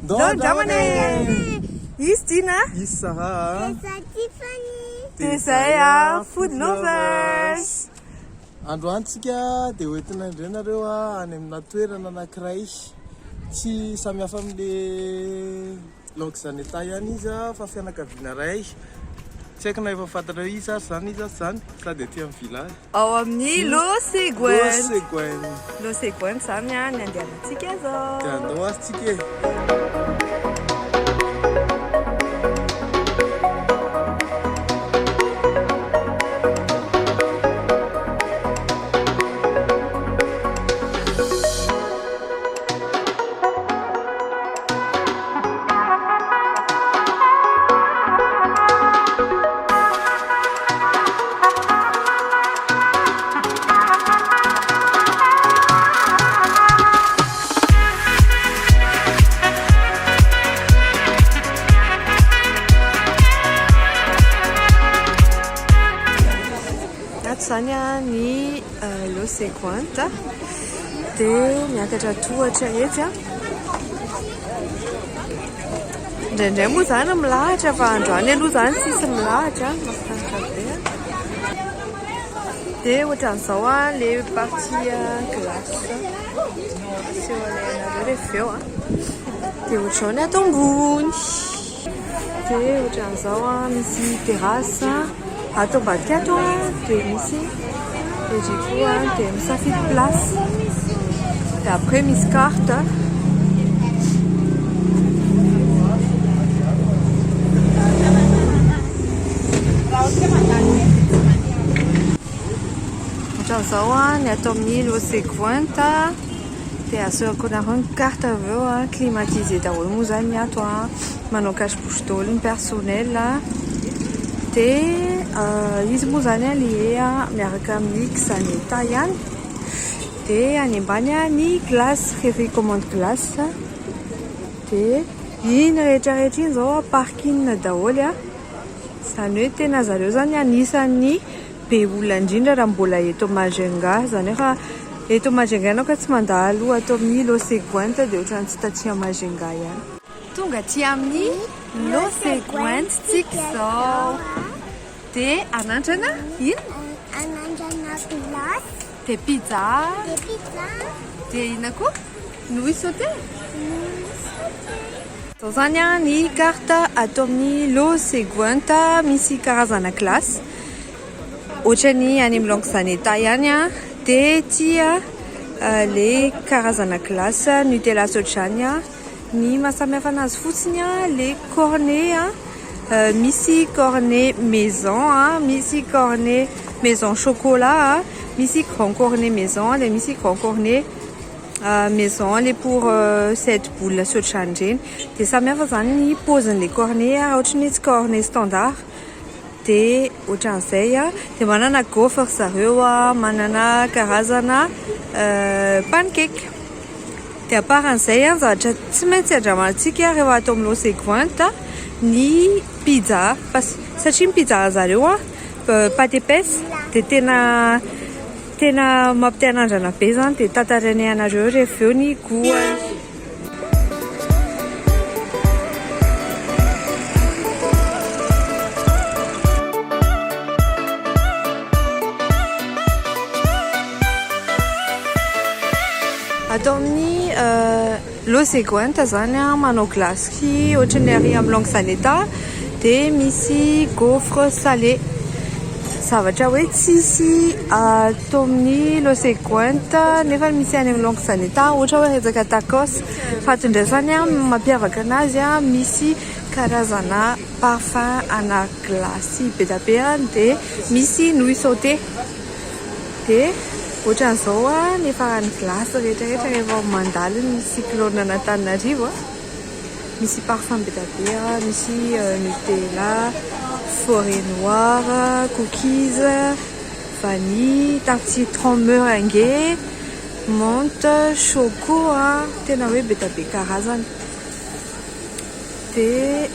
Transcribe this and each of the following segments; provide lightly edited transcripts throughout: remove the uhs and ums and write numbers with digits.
Dondramane! Izy Tina? Izy Sarah. Tezay Food Lovers! Androany tsika dia hoentina indrenareo any amina toerana anankiray tsy samy hafa amin'le langue zaneta ihany izy fa fianakaviana ray. Tsy haiko na efa fantatrao izy zany izy zany sady aty amin'ny village. Ao amin'ny Losegoen. Losegoen. Losegoen zany ny andehanantsika zao. Dia andao azy tsika e. Zany ny Losegoen dia miakatra tohatra etsy indraindray moa zany milahatra fa androany aloha zany tsisy milahatra mahafinaritra be dia ohatran'izao le parti glace sy alainareo rehefa eo dia ohatrao ny ato ambony dia ohatran'izao misy terrasse ato ambadika ato dia misy rikoa dia misafidy place dia après misy carte ohatran'izao ny ato amin'ny Losegoen dia asorako nareo ny carte avy eo climatisé daholo moa zany ny ato manao cache-bouche daholo ny personnel dia izy moa zany lié miaraka amin'ny zaneta ihany dia any ambany ny glace rehefa commande glace dia iny rehetrarehetra iny zao parking daholo zany hoe tena zareo zany anisan'ny be olona indrindra raha mbola eto Majunga zany hoe fa eto Majunga ianao ka tsy mandalo ato amin'ny Losegoen dia ohatrany tsy tatia Majunga ihany. Tonga aty amin'ny Losegoen tsika zao dia anandrana ino? Anandrana glace. Dia pizza. Dia ina koa? Nouilles sauté. Zao zany ny carte ato amin'ny Losegoen misy karazana glace ohatrany any amin'ny langue zaneta ihany dia tia le karazana glace Nutella sotrany ny mahasamihafa anazy fotsiny le cornet misy cornet maison misy cornet maison chocolat misy grand cornet maison dia misy grand cornet maison le pour 7 boules sotrany reny dia samihafa zany ny paozin'le cornet ohatrany hoe tsy cornet standard dia ohatran'izay dia manana gaufre zareo manana karazana pancake dia aparan'izay zavatra tsy maintsy andramantsika rehefa atao amin'ny Losegoen ny pizza satria ny pizza zareo pâte épaisse dia tena mampite-hanandrana be zany dia tantarainay anareo rehefa eo ny goût. Atao amin'ny Losegoen zany manao glace ohatrany ary amin'ny langue zaneta dia misy gaufre salé zavatra hoe tsisy atao amin'ny Losegoen nefa misy any amin'ny langue zaneta ohatra hoe resaka tacos fatondray zany mampiavaka anazy misy karazana parfum ana glace be da be dia misy nouilles sauté dia ohatran'izao ny farany glace rehetrarehetra rehefa mandalo ny cyclone an'Antananarivo misy parfum be da be misy Nutella, forêt noire, cookies, vanille, tarte citron meringue, menthe, choco tena hoe be da be karazany dia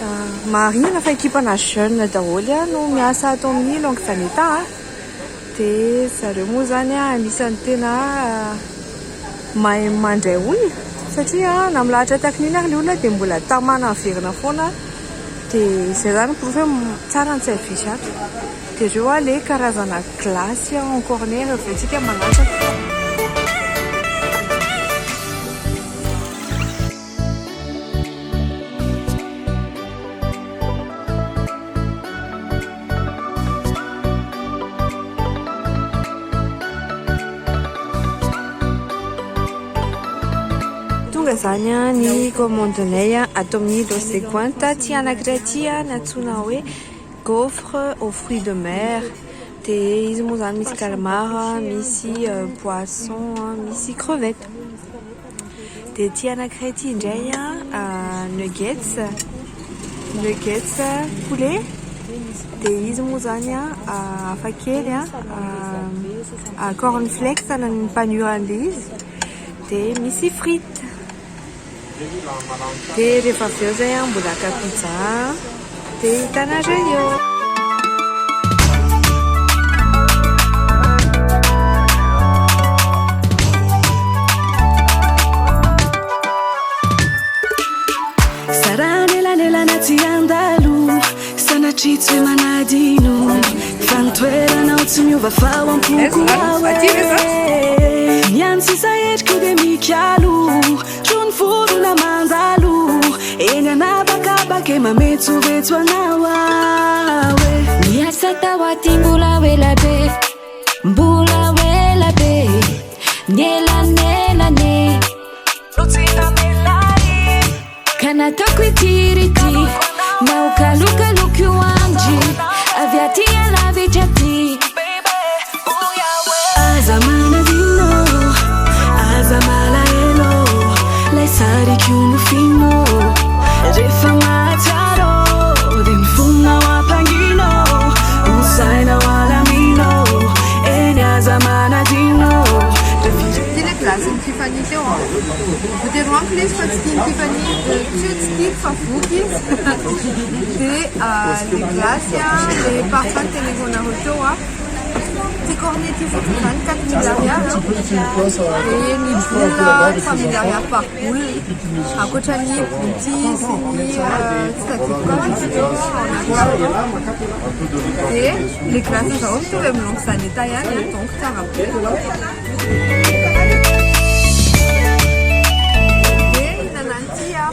marina fa ekipana jeune daholo no miasa ato amin'ny langue zaneta dia zareo moa zany anisan'ny tena mahay mandray olona satria na milahatra takin'iny ary le olona dia mbola tamana averina foana dia izay zany prof hoe tsara ny tsy avisy ato dia ireo a le karazana glasy en corner rehefa antsika manasa zany ny commandonay ato amin'ny Loseguanta ty anankiray ty natsona hoe gaufre aux fruits de mer dia izy moa zany misy calmar misy poisson misy crevette dia ty anankiray ty indray nuggets poulet dia izy moa zany hafakely cornflakes na ny mpanioran'le izy dia misy frites dia rehefa avy eo zay mbola ka pizza dia hitanareo eo saran'elanelana tsy andalo sanatry tsy hoe manadino fanotoeranao tsy miova fao ampoko niany sisa etriky dia mikalo trony forona mandalo eny anabakabake mametsovetso anao awe miasa tao aty mbola ela be nielanelane ka nataoko itirity naokalokaloky io andry avy aty alavitra ty aza manadino aza malaelo lay sariky no fino rehefa matsaro dia mifona ao ampangino usaina ao alamino eny aza manadino tena glace Tiffany teo voateroanko le izy fa tsy tiany Tiffany tsy tiako fa voky dia le glace le parfum tena ivonareo teo ty cornety fotsiny zany 4000 ariary dia ny boule 3000 ariary par boule akoatra ny bouti sy ny dia le glace zao mitovy amin'ny longue saneta ihany donc tsara be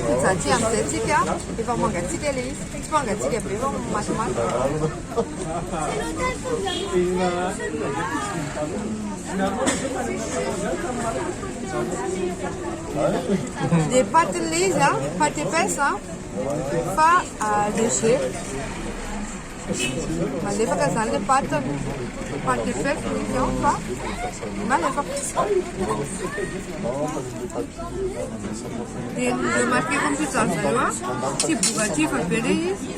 pizza ty amizay tsika efa mangatsika le izy tsy mangatsika be fa matimaty dia patin'le izy paty épaisse fa léger malefaka zany le paty épaisse izy fa malefaka dia le marqué comme pizza zaio tsy bogativa be le izy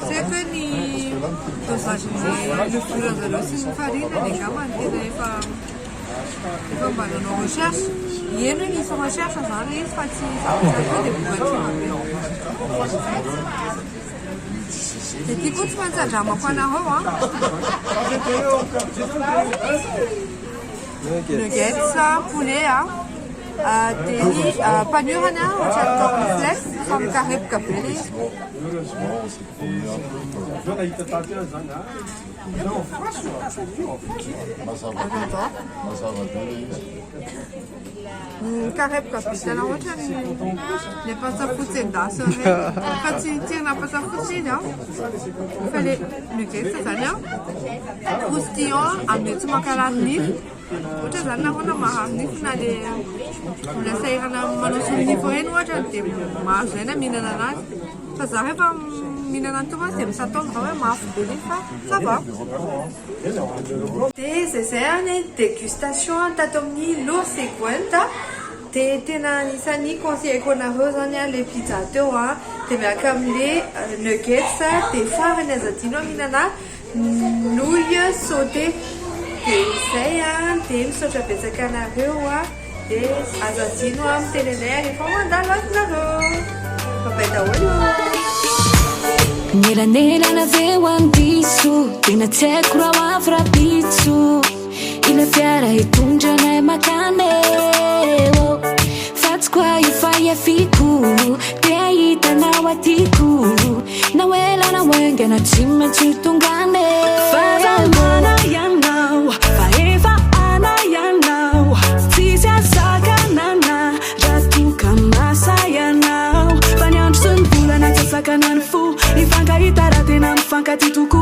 c'est que ny dosage le four zareo sy ny farine dia gamany tena efa mbananao recherche eno nisy recherche zany izy fa tsy dia bogativa be dia ty koa tsy fantsandramako anareo nuggets poulet dia ny panurana ohatrany cornflakes fa mikarepoka be le izy mikarepoka be tena ohatrany le pasafotsy endasy reny fa tsy tirina pasafotsy izy fa le nuggets zany croustillant amin'ny tsy mankarary nify ohatra zany nahona mahary nify na le mbola sahirana manao solonify reny ohatrany dia maro zay na mihinana anazy fa za rehefa mihinana ny tomasy dia misataonga hoe mafy be le fa ça va dia zay zay ny dégustation tato amin'ny Loseguanta dia tena anisan'ny conseilleko anareo zany le pizza teo dia miaraka amin'le nuggets dia farany azadino mihinana nouille sauté dia izay dia misaotra betsaka anareo dia azadino amin'ny telenay rehefa mandalo azonareo babay daholo nielanelana veo andiso tena tsy haiko raha avy rapitso ila fiara hitondrana makane fa tsy koa efa iafiko te ahitanao atyko na ela na oengana tsy maintsy tongane fazamana ianao fa efa ana ianao tsisy asakanana raha toka masa ianao fa ny andro sy ny volana tsy asakanany fo ifankahita raha tena mifankaty toko